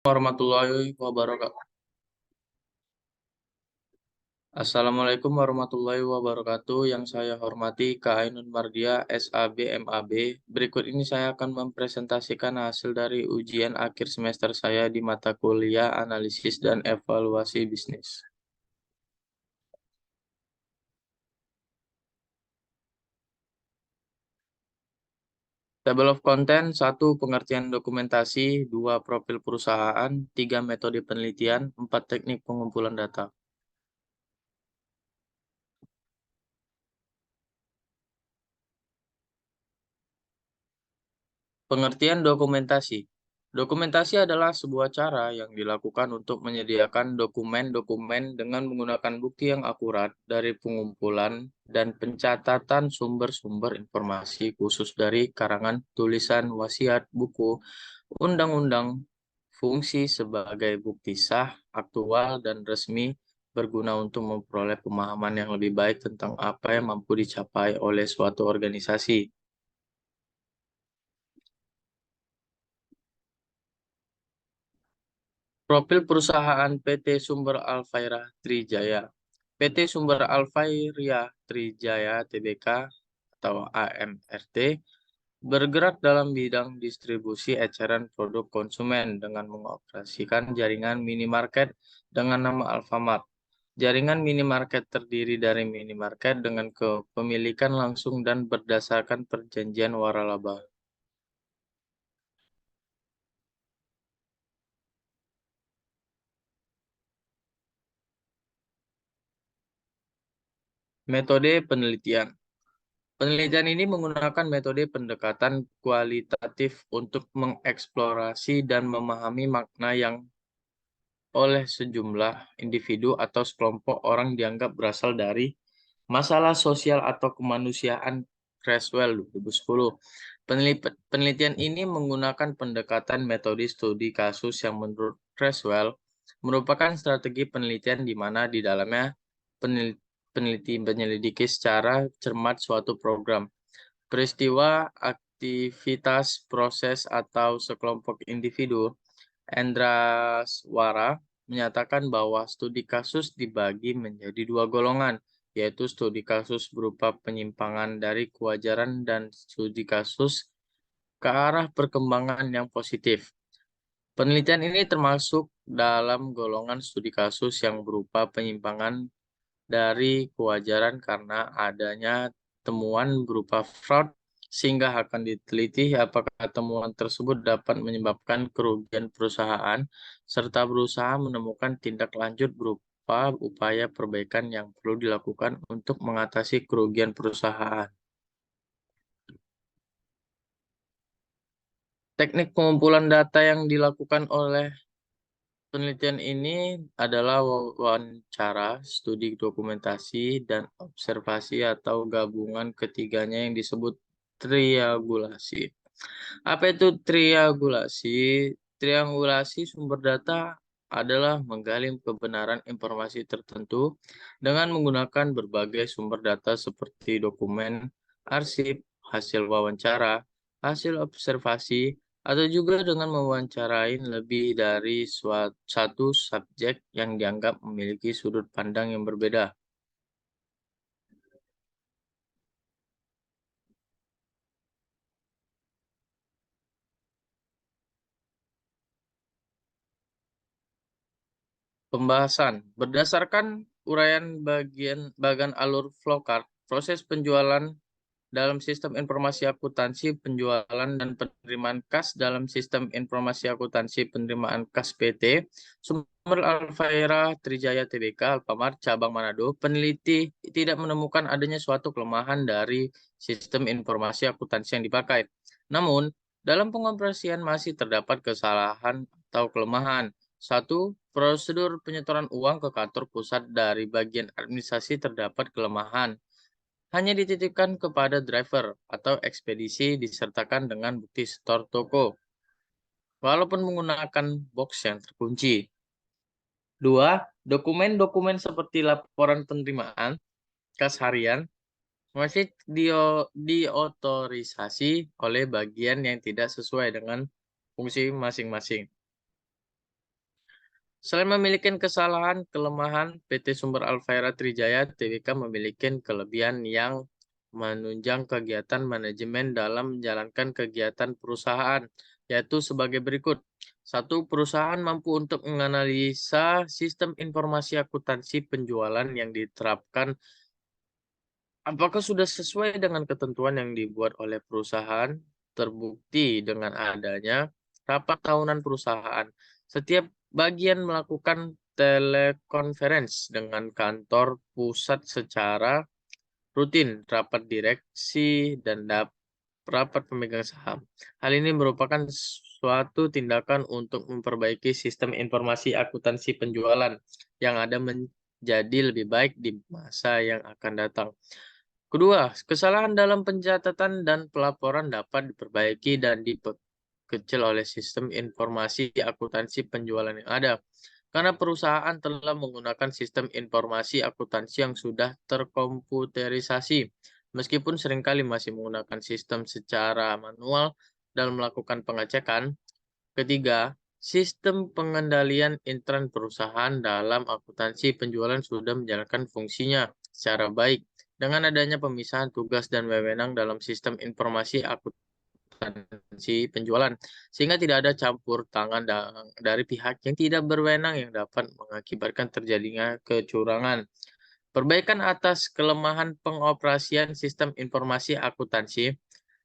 Warahmatullahi wabarakatuh. Assalamualaikum warahmatullahi wabarakatuh. Yang saya hormati Kak Ainun Mardia, SAB MAB. Berikut ini saya akan mempresentasikan hasil dari ujian akhir semester saya di mata kuliah Analisis dan Evaluasi Bisnis. Table of content, 1. Pengertian dokumentasi, 2. Profil perusahaan, 3. Metode penelitian, 4. Teknik pengumpulan data. Pengertian dokumentasi. Dokumentasi adalah sebuah cara yang dilakukan untuk menyediakan dokumen-dokumen dengan menggunakan bukti yang akurat dari pengumpulan dan pencatatan sumber-sumber informasi khusus dari karangan tulisan, wasiat, buku, undang-undang, fungsi sebagai bukti sah, aktual, dan resmi berguna untuk memperoleh pemahaman yang lebih baik tentang apa yang mampu dicapai oleh suatu organisasi. Profil perusahaan PT Sumber Alfaira Trijaya. PT Sumber Alfaira Trijaya Tbk atau AMRT bergerak dalam bidang distribusi eceran produk konsumen dengan mengoperasikan jaringan minimarket dengan nama Alfamart. Jaringan minimarket terdiri dari minimarket dengan kepemilikan langsung dan berdasarkan perjanjian waralaba. Metode penelitian. Penelitian ini menggunakan metode pendekatan kualitatif untuk mengeksplorasi dan memahami makna yang oleh sejumlah individu atau sekelompok orang dianggap berasal dari masalah sosial atau kemanusiaan. Creswell 2010. Penelitian ini menggunakan pendekatan metode studi kasus yang menurut Creswell merupakan strategi penelitian di mana di dalamnya peneliti menyelidiki secara cermat suatu program, peristiwa, aktivitas, proses, atau sekelompok individu. Endraswara menyatakan bahwa studi kasus dibagi menjadi dua golongan, yaitu studi kasus berupa penyimpangan dari kewajaran dan studi kasus ke arah perkembangan yang positif. Penelitian ini termasuk dalam golongan studi kasus yang berupa penyimpangan dari kewajaran karena adanya temuan berupa fraud, sehingga akan diteliti apakah temuan tersebut dapat menyebabkan kerugian perusahaan, serta berusaha menemukan tindak lanjut berupa upaya perbaikan yang perlu dilakukan untuk mengatasi kerugian perusahaan. Teknik pengumpulan data yang dilakukan oleh penelitian ini adalah wawancara, studi dokumentasi, dan observasi atau gabungan ketiganya yang disebut triangulasi. Apa itu triangulasi? Triangulasi sumber data adalah menggali kebenaran informasi tertentu dengan menggunakan berbagai sumber data seperti dokumen, arsip, hasil wawancara, hasil observasi, atau juga dengan mewawancarai lebih dari satu subjek yang dianggap memiliki sudut pandang yang berbeda. Pembahasan berdasarkan uraian bagian alur flowchart, proses penjualan dalam sistem informasi akuntansi penjualan dan penerimaan kas dalam sistem informasi akuntansi penerimaan kas PT Sumber Alfaira Trijaya Tbk Alfamart cabang Manado, peneliti tidak menemukan adanya suatu kelemahan dari sistem informasi akuntansi yang dipakai. Namun, dalam pengoperasian masih terdapat kesalahan atau kelemahan. 1. Prosedur penyetoran uang ke kantor pusat dari bagian administrasi terdapat kelemahan, hanya dititipkan kepada driver atau ekspedisi disertakan dengan bukti setor toko, walaupun menggunakan box yang terkunci. 2. Dokumen-dokumen seperti laporan penerimaan, kas harian, masih diotorisasi oleh bagian yang tidak sesuai dengan fungsi masing-masing. Selain memiliki kesalahan, kelemahan, PT Sumber Alfera Trijaya Tbk memiliki kelebihan yang menunjang kegiatan manajemen dalam menjalankan kegiatan perusahaan, yaitu sebagai berikut. Satu, perusahaan mampu untuk menganalisa sistem informasi akuntansi penjualan yang diterapkan apakah sudah sesuai dengan ketentuan yang dibuat oleh perusahaan. Terbukti dengan adanya rapat tahunan perusahaan. Setiap bagian melakukan telekonferensi dengan kantor pusat secara rutin, rapat direksi, dan rapat pemegang saham. Hal ini merupakan suatu tindakan untuk memperbaiki sistem informasi akuntansi penjualan yang ada menjadi lebih baik di masa yang akan datang. Kedua, kesalahan dalam pencatatan dan pelaporan dapat diperbaiki dan kecil oleh sistem informasi akuntansi penjualan yang ada. Karena perusahaan telah menggunakan sistem informasi akuntansi yang sudah terkomputerisasi, meskipun seringkali masih menggunakan sistem secara manual dalam melakukan pengecekan. Ketiga, sistem pengendalian intern perusahaan dalam akuntansi penjualan sudah menjalankan fungsinya secara baik dengan adanya pemisahan tugas dan wewenang dalam sistem informasi akuntansi penjualan, sehingga tidak ada campur tangan dari pihak yang tidak berwenang yang dapat mengakibatkan terjadinya kecurangan. Perbaikan atas kelemahan pengoperasian sistem informasi akuntansi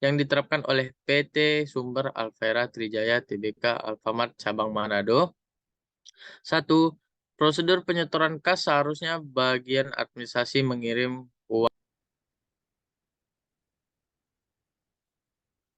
yang diterapkan oleh PT Sumber Alfera Trijaya Tbk Alfamart Cabang Manado. Satu, prosedur penyetoran kas seharusnya bagian administrasi mengirim uang.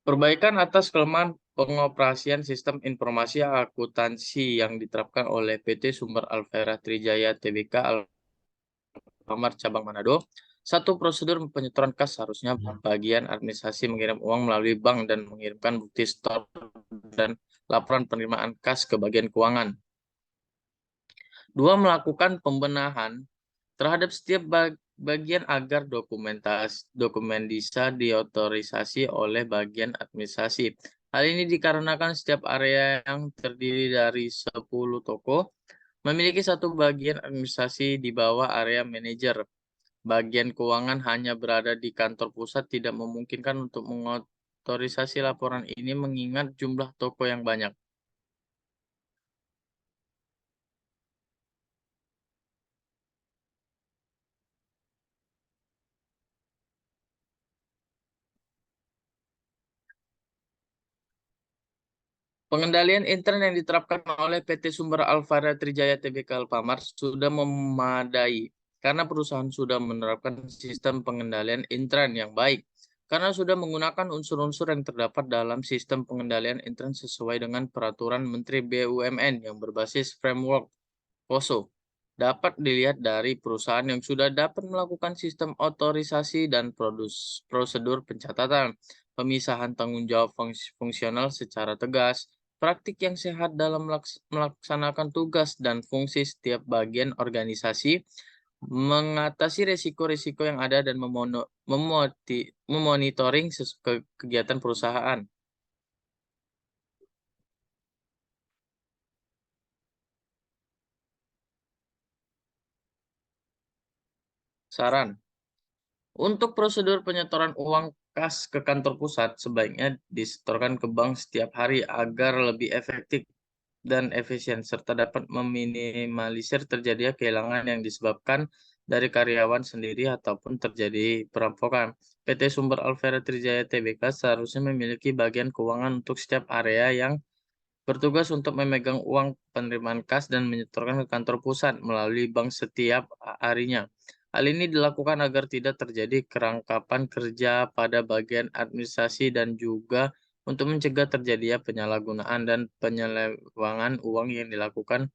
Perbaikan atas kelemahan pengoperasian sistem informasi akuntansi yang diterapkan oleh PT Sumber Alfera Trijaya Tbk Alfamart Cabang Manado. Satu, prosedur penyetoran kas seharusnya bagian administrasi mengirim uang melalui bank dan mengirimkan bukti store dan laporan penerimaan kas ke bagian keuangan. Dua, melakukan pembenahan terhadap setiap bagian agar dokumen bisa diotorisasi oleh bagian administrasi. Hal ini dikarenakan setiap area yang terdiri dari 10 toko memiliki satu bagian administrasi di bawah area manajer. Bagian keuangan hanya berada di kantor pusat tidak memungkinkan untuk mengotorisasi laporan ini mengingat jumlah toko yang banyak. Pengendalian intern yang diterapkan oleh PT Sumber Alfara Trijaya Tbk Alfamart sudah memadai karena perusahaan sudah menerapkan sistem pengendalian intern yang baik karena sudah menggunakan unsur-unsur yang terdapat dalam sistem pengendalian intern sesuai dengan peraturan Menteri BUMN yang berbasis framework POSO. Dapat dilihat dari perusahaan yang sudah dapat melakukan sistem otorisasi dan prosedur pencatatan, pemisahan tanggung jawab fungsional secara tegas, praktik yang sehat dalam melaksanakan tugas dan fungsi setiap bagian organisasi, mengatasi risiko-risiko yang ada dan memonitoring kegiatan perusahaan. Saran. Untuk prosedur penyetoran uang kas ke kantor pusat, sebaiknya disetorkan ke bank setiap hari agar lebih efektif dan efisien, serta dapat meminimalisir terjadinya kehilangan yang disebabkan dari karyawan sendiri ataupun terjadi perampokan. PT Sumber Alfera Trijaya Tbk seharusnya memiliki bagian keuangan untuk setiap area yang bertugas untuk memegang uang penerimaan kas dan menyetorkan ke kantor pusat melalui bank setiap harinya. Hal ini dilakukan agar tidak terjadi kerangkapan kerja pada bagian administrasi dan juga untuk mencegah terjadinya penyalahgunaan dan penyelewangan uang yang dilakukan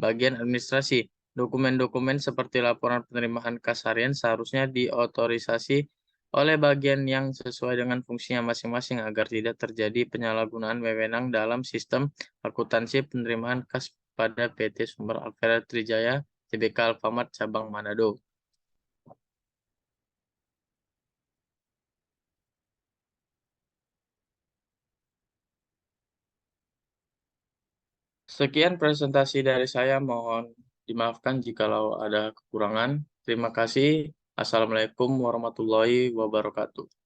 bagian administrasi. Dokumen-dokumen seperti laporan penerimaan kas harian seharusnya diotorisasi oleh bagian yang sesuai dengan fungsinya masing-masing agar tidak terjadi penyalahgunaan wewenang dalam sistem akuntansi penerimaan kas pada PT Sumber Alfera Trijaya Tbk Alfamart Cabang Manado. Sekian presentasi dari saya, mohon dimaafkan jikalau ada kekurangan. Terima kasih. Assalamualaikum warahmatullahi wabarakatuh.